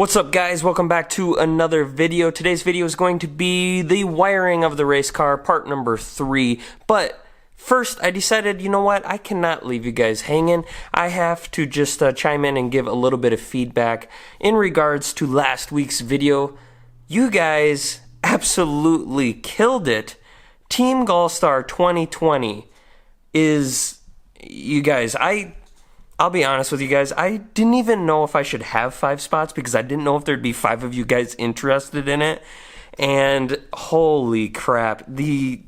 What's up, guys? Welcome back to another video. Today's video is going to be the wiring of the race car, part number 3. But first, I decided, you know what? I cannot leave you guys hanging. I have to just chime in and give a little bit of feedback in regards to last week's video. You guys absolutely killed it. Team GallStar 2020 is, you guys, I'll be honest with you guys, I didn't even know if I should have 5 spots because I didn't know if there'd be 5 of you guys interested in it. And holy crap, the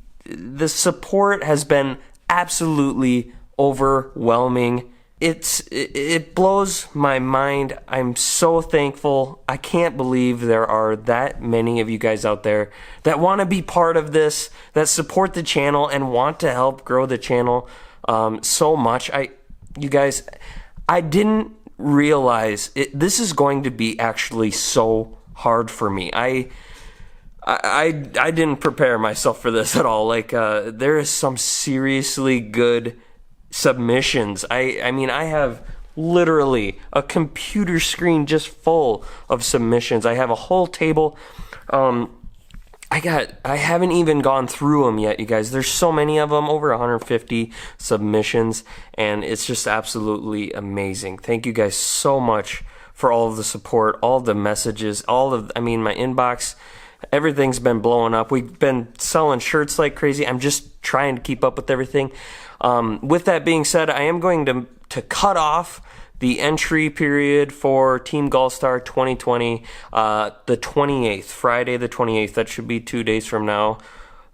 support has been absolutely overwhelming. It blows my mind. I'm so thankful. I can't believe there are that many of you guys out there that want to be part of this, that support the channel and want to help grow the channel so much. You guys, I didn't realize this is going to be actually so hard for me. I didn't prepare myself for this at all. Like, there is some seriously good submissions. I mean, I have literally a computer screen just full of submissions. I have a whole table. I haven't even gone through them yet, you guys. There's so many of them, over 150 submissions, and it's just absolutely amazing. Thank you guys so much for all of the support, all of the messages, my inbox, everything's been blowing up. We've been selling shirts like crazy. I'm just trying to keep up with everything. With that being said, I am going to cut off the entry period for Team GallStar 2020, the 28th, Friday the 28th. That should be 2 days from now,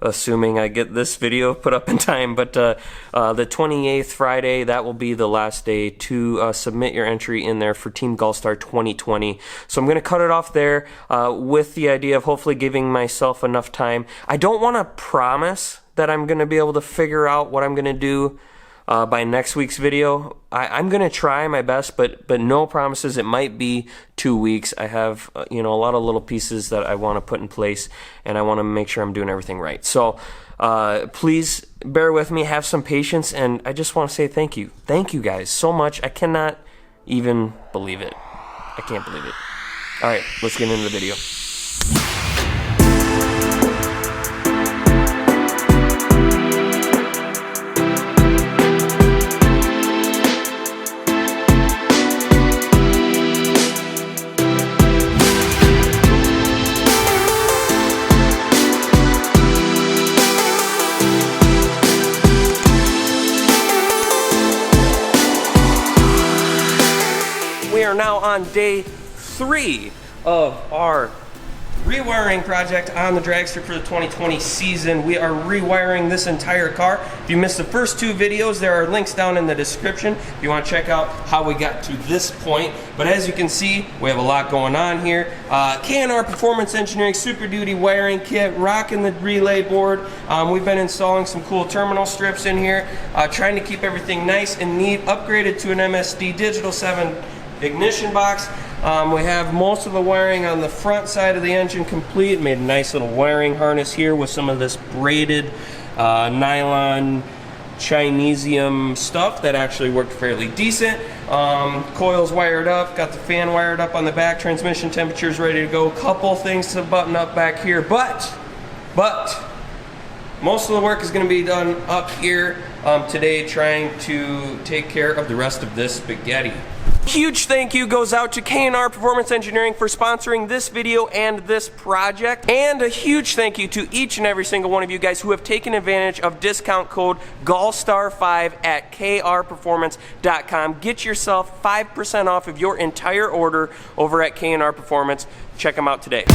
assuming I get this video put up in time. But the 28th, Friday, that will be the last day to submit your entry in there for Team GallStar 2020. So I'm going to cut it off there with the idea of hopefully giving myself enough time. I don't want to promise that I'm going to be able to figure out what I'm going to do by next week's video. I'm going to try my best, but no promises. It might be 2 weeks. I have a lot of little pieces that I want to put in place, and I want to make sure I'm doing everything right. So please bear with me, have some patience, and I just want to say thank you. Thank you guys so much. I cannot even believe it. I can't believe it. All right, let's get into the video. We are now on day 3 of our rewiring project on the Dragster for the 2020 season. We are rewiring this entire car. If you missed the first 2 videos, there are links down in the description if you want to check out how we got to this point. But as you can see, we have a lot going on here. K&R Performance Engineering Super Duty wiring kit, rocking the relay board. We've been installing some cool terminal strips in here, trying to keep everything nice and neat, upgraded to an MSD Digital 7 ignition box. We have most of the wiring on the front side of the engine complete. Made a nice little wiring harness here with some of this braided nylon Chinesium stuff that actually worked fairly decent. Coils wired up, got the fan wired up on the back, transmission temperatures ready to go. Couple things to button up back here, but most of the work is going to be done up here today, trying to take care of the rest of this spaghetti. Huge thank you goes out to K&R Performance Engineering for sponsoring this video and this project. And a huge thank you to each and every single one of you guys who have taken advantage of discount code GallStar5 at krperformance.com. Get yourself 5% off of your entire order over at K&R Performance. Check them out today.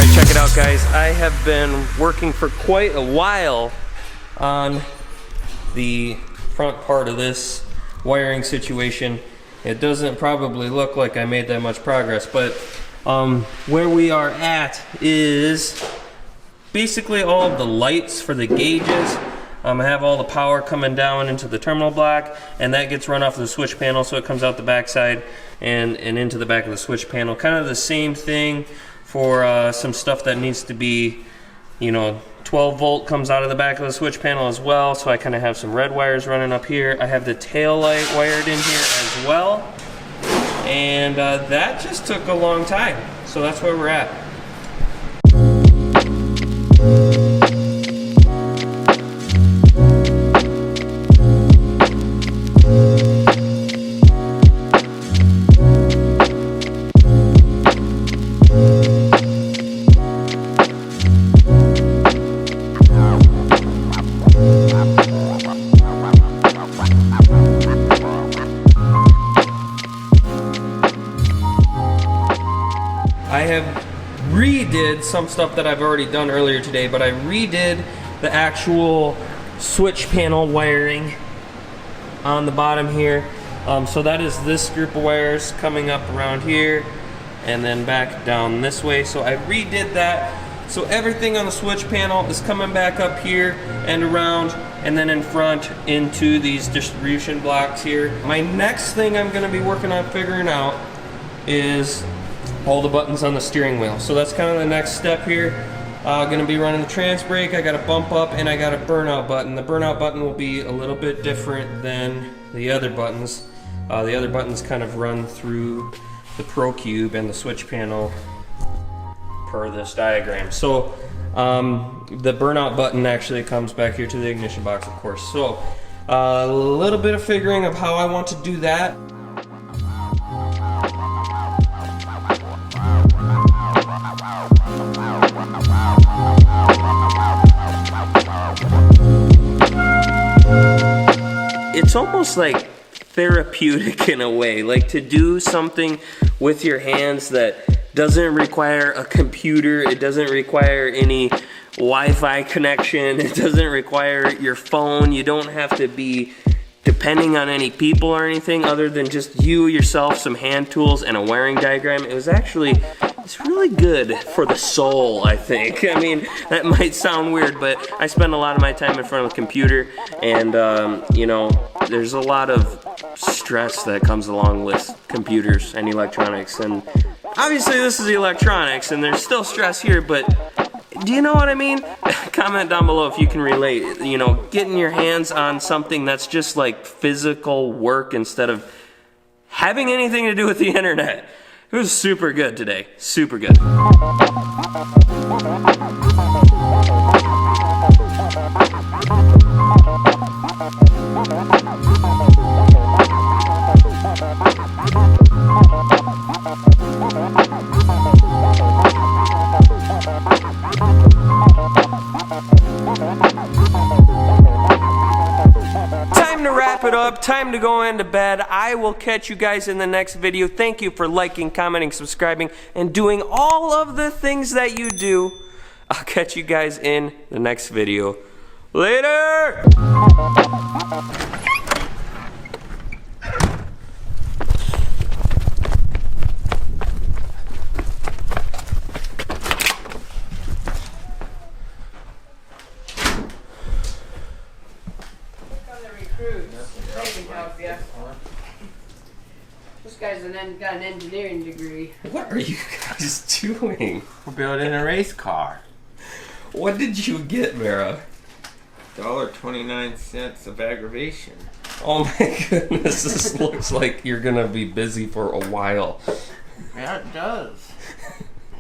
Alright, check it out guys. I have been working for quite a while on the front part of this wiring situation. It doesn't probably look like I made that much progress, but where we are at is basically all of the lights for the gauges. I have all the power coming down into the terminal block, and that gets run off of the switch panel, so it comes out the back side and into the back of the switch panel. Kind of the same thing for some stuff that needs to be, you know, 12 volt comes out of the back of the switch panel as well, so I kind of have some red wires running up here. I have the tail light wired in here as well, and that just took a long time, so that's where we're at. I have redid some stuff that I've already done earlier today, but I redid the actual switch panel wiring on the bottom here. So that is this group of wires coming up around here and then back down this way. So I redid that. So everything on the switch panel is coming back up here and around and then in front into these distribution blocks here. My next thing I'm gonna be working on figuring out is all the buttons on the steering wheel. So that's kind of the next step here. Gonna be running the trans brake. I got a bump up and I got a burnout button. The burnout button will be a little bit different than the other buttons. The other buttons kind of run through the Pro Cube and the switch panel per this diagram. So the burnout button actually comes back here to the ignition box, of course. So a little bit of figuring of how I want to do that. It's almost like therapeutic in a way, like to do something with your hands that doesn't require a computer, it doesn't require any Wi-Fi connection, it doesn't require your phone, you don't have to be depending on any people or anything other than just you, yourself, some hand tools, and a wiring diagram. It was actually, it's really good for the soul, I think. I mean, that might sound weird, but I spend a lot of my time in front of a computer, and you know, there's a lot of stress that comes along with computers and electronics, and obviously this is electronics, and there's still stress here, but do you know what I mean? Comment down below if you can relate. You know, getting your hands on something that's just like physical work instead of having anything to do with the internet. It was super good today. Super good. Time to wrap it up, time to go into bed. I will catch you guys in the next video. Thank you for liking, commenting, subscribing, and doing all of the things that you do. I'll catch you guys in the next video. Later! This guy's got an engineering degree. What are you guys doing? We're building a race car. What did you get, Vera? $1.29 of aggravation. Oh my goodness, this looks like you're gonna be busy for a while. Yeah, it does.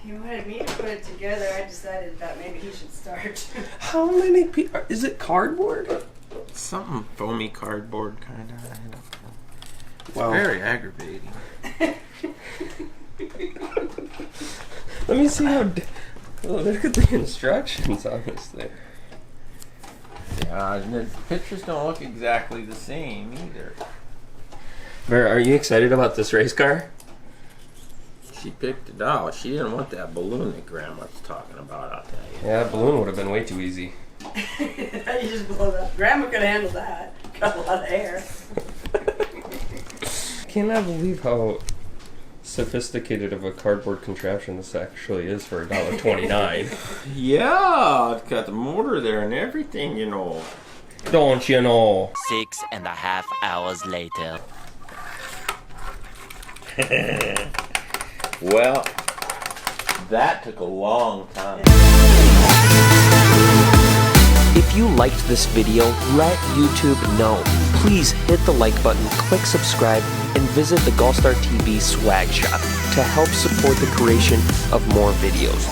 He wanted me to put it together. I decided that maybe he should start. How many people? Is it cardboard? Something foamy cardboard kind of. I don't know. Wow. Very aggravating. Let me see how. Oh, look at the instructions on this thing. Yeah, the pictures don't look exactly the same either. Vera, are you excited about this race car? She picked it out. She didn't want that balloon that Grandma's talking about, I'll tell you. Yeah, that balloon would have been way too easy. You just blow it up. Grandma could handle that. Got a lot of air. I cannot believe how sophisticated of a cardboard contraption this actually is for $1.29. Yeah, it's got the motor there and everything, you know. Don't you know? 6.5 hours later. Well, that took a long time. If you liked this video, let YouTube know. Please hit the like button, click subscribe, and visit the GallStar TV swag shop to help support the creation of more videos.